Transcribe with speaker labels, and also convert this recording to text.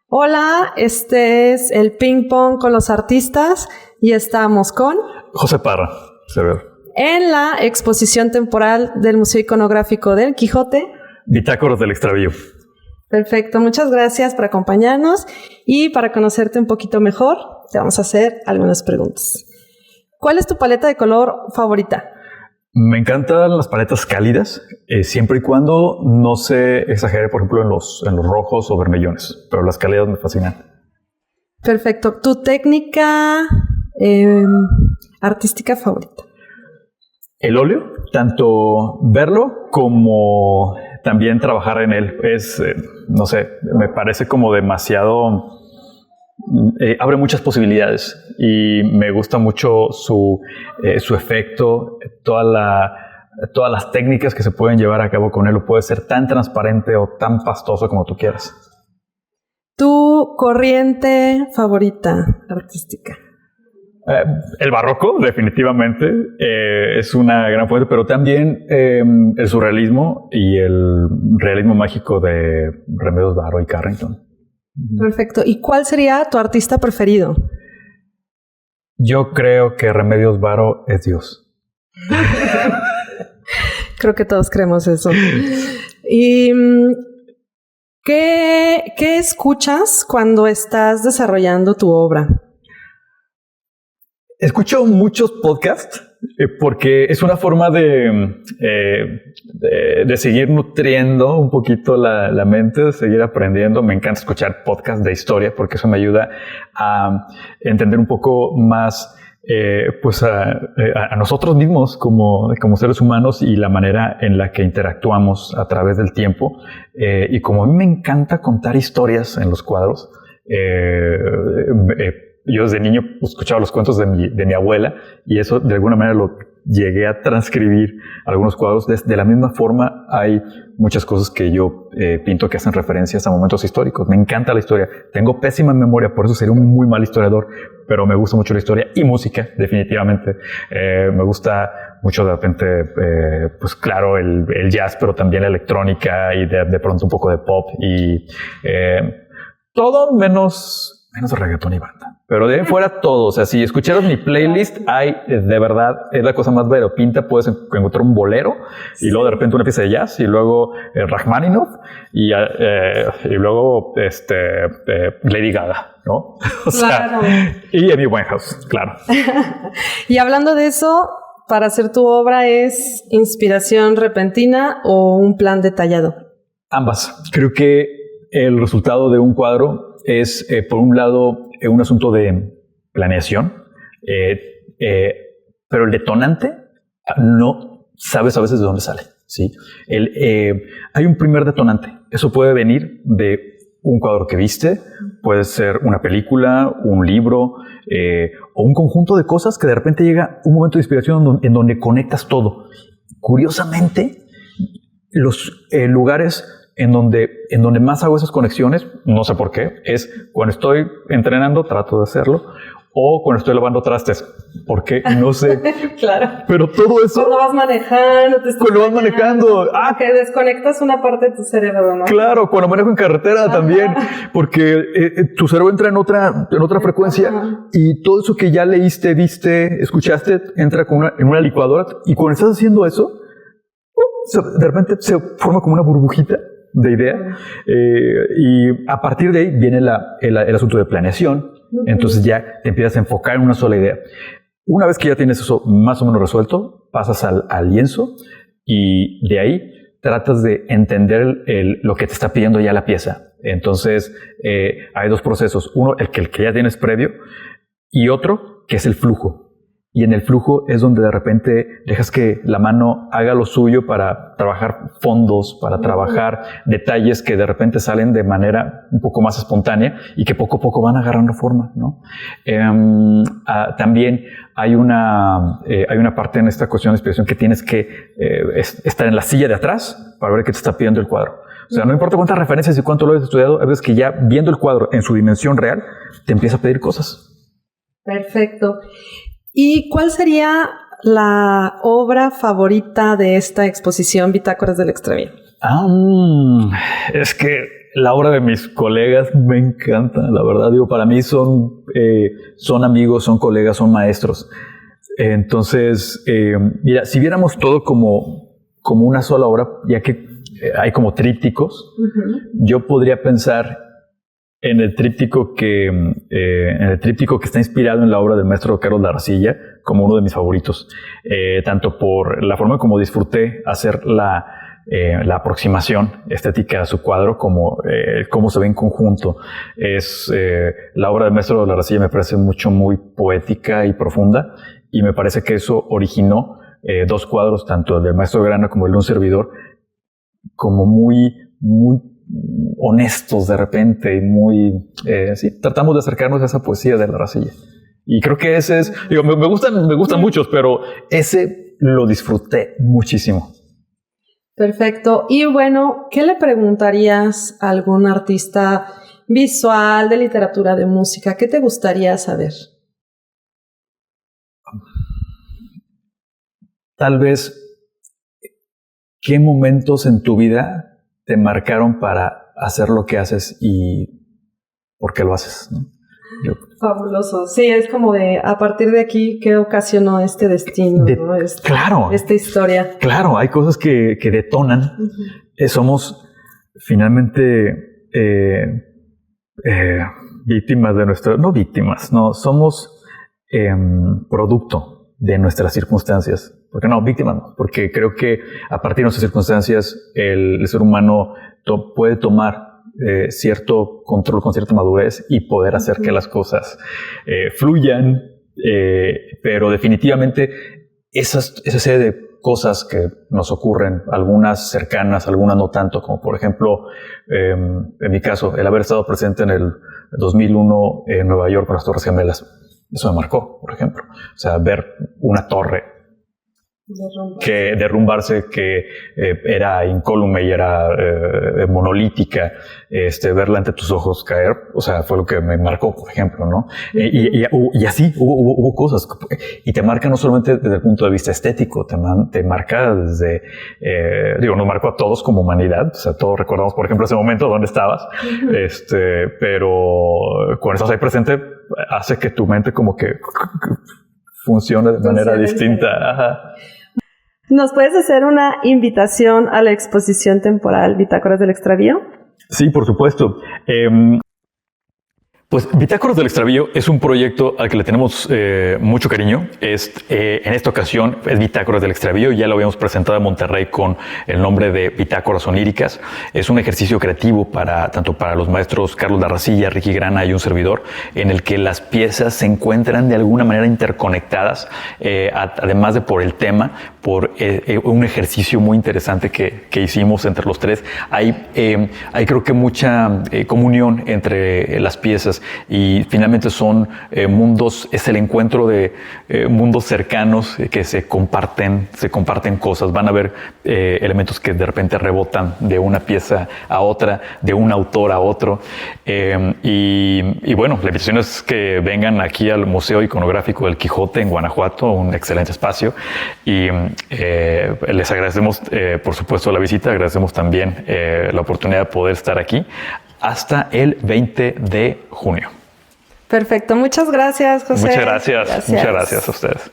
Speaker 1: Hola, este es el Ping Pong con los artistas y estamos con
Speaker 2: José Parra, servidor.
Speaker 1: En la exposición temporal del Museo Iconográfico del Quijote.
Speaker 2: Bitácoras del Extravío.
Speaker 1: Perfecto, muchas gracias por acompañarnos y para conocerte un poquito mejor te vamos a hacer algunas preguntas. ¿Cuál es tu paleta de color favorita?
Speaker 2: Me encantan las paletas cálidas, siempre y cuando no se exagere, por ejemplo, en los rojos o vermellones, pero las cálidas me fascinan.
Speaker 1: Perfecto. ¿Tu técnica artística favorita?
Speaker 2: El óleo, tanto verlo como también trabajar en él, es, no sé, me parece como demasiado... abre muchas posibilidades y me gusta mucho su efecto, todas las técnicas que se pueden llevar a cabo con él. Puede ser tan transparente o tan pastoso como tú quieras.
Speaker 1: ¿Tu corriente favorita artística?
Speaker 2: El barroco, definitivamente, es una gran fuente, pero también el surrealismo y el realismo mágico de Remedios Varo y Carrington.
Speaker 1: Perfecto. ¿Y cuál sería tu artista preferido?
Speaker 2: Yo creo que Remedios Varo es Dios.
Speaker 1: Creo que todos creemos eso. ¿Y qué escuchas cuando estás desarrollando tu obra?
Speaker 2: Escucho muchos podcasts porque es una forma de seguir nutriendo un poquito la mente, de seguir aprendiendo. Me encanta escuchar podcasts de historia porque eso me ayuda a entender un poco más pues a nosotros mismos como seres humanos y la manera en la que interactuamos a través del tiempo. Y como a mí me encanta contar historias en los cuadros, yo desde niño escuchaba los cuentos de mi abuela y eso de alguna manera lo llegué a transcribir algunos cuadros. De la misma forma hay muchas cosas que yo pinto que hacen referencias a momentos históricos. Me encanta la historia. Tengo pésima memoria, por eso sería un muy mal historiador, pero me gusta mucho la historia y música, definitivamente. Me gusta mucho de repente, pues claro, el jazz, pero también la electrónica y de pronto un poco de pop y todo menos reggaetón y banda. Pero de ahí fuera todo. O sea, si escucharas mi playlist, hay, de verdad, es la cosa más variopinta. Puedes encontrar un bolero y luego de repente una pieza de jazz y luego Rachmaninoff y luego Lady Gaga, ¿no? O sea, y Amy Winehouse, claro.
Speaker 1: Y hablando de eso, para hacer tu obra, ¿es inspiración repentina o un plan detallado?
Speaker 2: Ambas. Creo que el resultado de un cuadro es, por un lado, un asunto de planeación, pero el detonante no sabes a veces de dónde sale, ¿sí? Hay un primer detonante. Eso puede venir de un cuadro que viste, puede ser una película, un libro o un conjunto de cosas que de repente llega un momento de inspiración en donde conectas todo. Curiosamente, los lugares en donde más hago esas conexiones, no sé por qué, es cuando estoy entrenando, trato de hacerlo, o cuando estoy lavando trastes, porque no sé.
Speaker 1: Claro.
Speaker 2: Pero todo eso...
Speaker 1: Cuando vas manejando,
Speaker 2: Cuando vas manejando.
Speaker 1: Que desconectas una parte de tu cerebro, ¿no?
Speaker 2: Claro, cuando manejo en carretera también, porque tu cerebro entra en otra frecuencia y todo eso que ya leíste, viste, escuchaste, entra en una licuadora y cuando estás haciendo eso, de repente se forma como una burbujita de idea y a partir de ahí viene el asunto de planeación. Entonces ya te empiezas a enfocar en una sola idea. Una vez que ya tienes eso más o menos resuelto, pasas al lienzo y de ahí tratas de entender lo que te está pidiendo ya la pieza. Entonces hay dos procesos. Uno, el que ya tienes previo y otro que es el flujo. Y en el flujo es donde de repente dejas que la mano haga lo suyo para trabajar fondos, para trabajar detalles que de repente salen de manera un poco más espontánea y que poco a poco van agarrando forma, ¿no? También hay una parte en esta cuestión de inspiración que tienes que estar en la silla de atrás para ver qué te está pidiendo el cuadro. O sea, no importa cuántas referencias y cuánto lo hayas estudiado, a veces que ya viendo el cuadro en su dimensión real, te empieza a pedir cosas.
Speaker 1: Perfecto. ¿Y cuál sería la obra favorita de esta exposición Bitácoras del Extravío?
Speaker 2: Es que La obra de mis colegas me encanta, la verdad. Digo, para mí son amigos, son colegas, son maestros. Entonces, mira, si viéramos todo como una sola obra, ya que hay como trípticos, yo podría pensar en el tríptico que está inspirado en la obra del maestro Carlos Larracilla como uno de mis favoritos, tanto por la forma como disfruté hacer la aproximación estética a su cuadro, como cómo se ve en conjunto. La obra del maestro Larracilla me parece muy poética y profunda, y me parece que eso originó dos cuadros, tanto el del maestro Grana como el de un servidor, como muy honestos de repente y sí, tratamos de acercarnos a esa poesía de Larracilla. Y creo que ese es, digo, me gustan muchos, pero ese lo disfruté muchísimo.
Speaker 1: Perfecto. Y bueno, ¿qué le preguntarías a algún artista visual, de literatura, de música? ¿Qué te gustaría saber?
Speaker 2: Tal vez, ¿qué momentos en tu vida te marcaron para hacer lo que haces y por qué lo haces, ¿no?
Speaker 1: Fabuloso. Sí, es como de, a partir de aquí, ¿qué ocasionó este destino? ¿No?
Speaker 2: Claro.
Speaker 1: Esta historia.
Speaker 2: Claro, hay cosas que detonan. Somos finalmente víctimas de no víctimas, no, somos producto de nuestras circunstancias. Porque no, víctimas no, porque creo que a partir de nuestras circunstancias el ser humano puede tomar cierto control con cierta madurez y poder hacer que las cosas fluyan, pero definitivamente esa serie de cosas que nos ocurren, algunas cercanas, algunas no tanto, como por ejemplo, en mi caso, el haber estado presente en el 2001 en Nueva York con las Torres Gemelas, eso me marcó, por ejemplo. O sea, ver una torre que derrumbarse, que era incólume y era monolítica, verla ante tus ojos caer, o sea, fue lo que me marcó, por ejemplo, ¿no? Y así hubo cosas, y te marca no solamente desde el punto de vista estético, te marca desde, nos marcó a todos como humanidad, o sea, todos recordamos, por ejemplo, ese momento donde estabas, pero cuando estás ahí presente, hace que tu mente como que funcione de manera distinta. Ajá.
Speaker 1: ¿Nos puedes hacer una invitación a la exposición temporal Bitácoras del Extravío?
Speaker 2: Sí, por supuesto. Pues Bitácoras del Extravío es un proyecto al que le tenemos mucho cariño. En esta ocasión es Bitácoras del Extravío. Ya lo habíamos presentado en Monterrey con el nombre de Bitácoras Oníricas. Es un ejercicio creativo tanto para los maestros Carlos Larracilla, Ricky Grana y un servidor, en el que las piezas se encuentran de alguna manera interconectadas, además de por el tema, por un ejercicio muy interesante que hicimos entre los tres. Hay creo que mucha comunión entre las piezas, y finalmente son mundos, es el encuentro de mundos cercanos que se comparten cosas. Van a haber elementos que de repente rebotan de una pieza a otra, de un autor a otro, y bueno, la invitación es que vengan aquí al Museo Iconográfico del Quijote en Guanajuato, un excelente espacio, y les agradecemos por supuesto la visita, agradecemos también la oportunidad de poder estar aquí hasta el 20 de junio.
Speaker 1: Perfecto. Muchas gracias, José.
Speaker 2: Muchas gracias a ustedes.